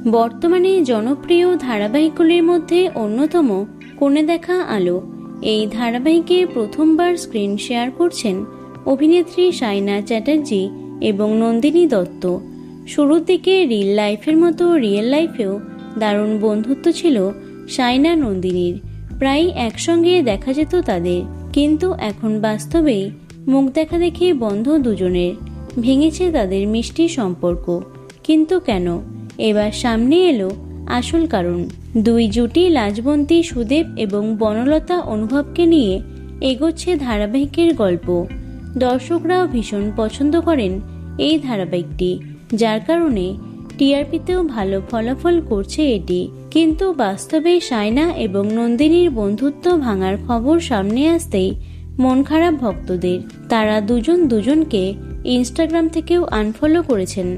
বর্তমানে জনপ্রিয় ধারাবাহিকগুলির মধ্যে অন্যতম কোণে দেখা আলো। এই ধারাবাহিকে প্রথমবার স্ক্রিন শেয়ার করছেন অভিনেত্রী সাইনা চ্যাটার্জি এবং নন্দিনী দত্ত। শুরুর দিকে রিল লাইফের মতো রিয়েল লাইফেও দারুণ বন্ধুত্ব ছিল সাইনা নন্দিনীর, প্রায় একসঙ্গে দেখা যেত তাদের। কিন্তু এখন বাস্তবেই মুখ দেখা দেখে বন্ধ দুজনের, ভেঙেছে তাদের মিষ্টি সম্পর্ক। কিন্তু কেন? এবার সামনে এলো আসল কারণ। দুই জুটি লাজবন্তী সুদেব এবং বনলতা অনুভবকে নিয়ে এগোচ্ছে ধারাবাহিকের গল্প। দর্শকরাও ভীষণ পছন্দ করেন এই ধারাবাহিকটি, যার কারণে টিআরপিতেও ভালো ফলাফল করছে এটি। কিন্তু বাস্তবে সাইনা এবং নন্দিনীর বন্ধুত্ব ভাঙার খবর সামনে আসতেই মন খারাপ ভক্তদের। তারা দুজন দুজনকে ইনস্টাগ্রাম থেকেও আনফলো করেছেন।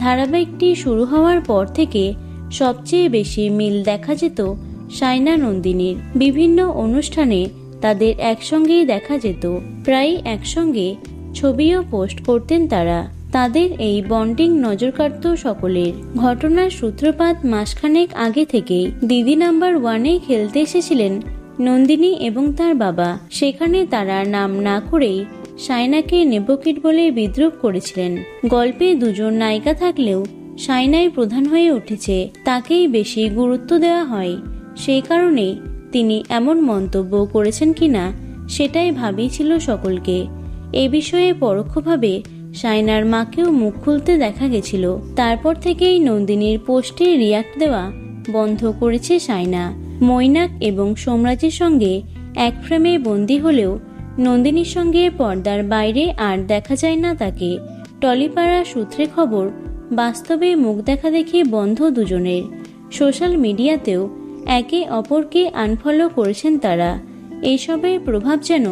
ধারাবাহিকটি শুরু হওয়ার পর থেকে সবচেয়ে বেশি মিল দেখা যেত সাইনা নন্দিনীর। বিভিন্ন অনুষ্ঠানে তাদের একসঙ্গেই দেখা যেত, প্রায় একসঙ্গে ছবিও পোস্ট করতেন তারা। তাদের এই বন্ডিং নজর কাড়ত সকলের। ঘটনার সূত্রপাত মাসখানেক আগে থেকেই দিদি নাম্বার 1-এ খেলতে এসেছিলেন নন্দিনী এবং তার বাবা। সেখানে তারা নাম না করেই সাইনাকে নেপোকিট বলে বিদ্রূপ করেছিলেন। গল্পে দুজন নায়িকা থাকলেও সাইনাই প্রধান হয়ে উঠেছে, তাকেই বেশি গুরুত্ব দেওয়া হয়। সেই কারণে তিনি এমন মন্তব্য করেছেন কিনা সেটাই ভাবিয়েছিল সকলকে। এ বিষয়ে পরোক্ষভাবে সাইনার মাকেও মুখ খুলতে দেখা গেছিল। তারপর থেকেই নন্দিনীর পোস্টে রিয়াক্ট দেওয়া বন্ধ করেছে সাইনা। মৈনাক এবং সোমরাজের সঙ্গে এক ফ্রেমে বন্দী হলেও নন্দিনীর সঙ্গে পর্দার বাইরে আর দেখা যায় না তাকে। টলিপাড়া সূত্রে খবর, বাস্তবে মুখ দেখা দেখে বন্ধ দুজনের। সোশ্যাল মিডিয়াতেও একে অপরকে আনফলো করেছেন তারা। এইসবের প্রভাব যেন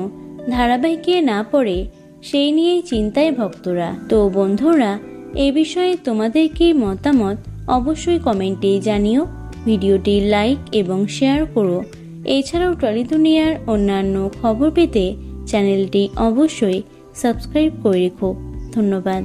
ধারাবাহিকে না পড়ে, সেই নিয়েই চিন্তায় ভক্তরা। তো বন্ধুরা, এ বিষয়ে তোমাদের কি মতামত অবশ্যই কমেন্টে জানিও। ভিডিওটি লাইক এবং শেয়ার করো। এছাড়াও টলি দুনিয়ার অন্যান্য খবর পেতে চ্যানেলটি অবশ্যই সাবস্ক্রাইব করে রেখো। ধন্যবাদ।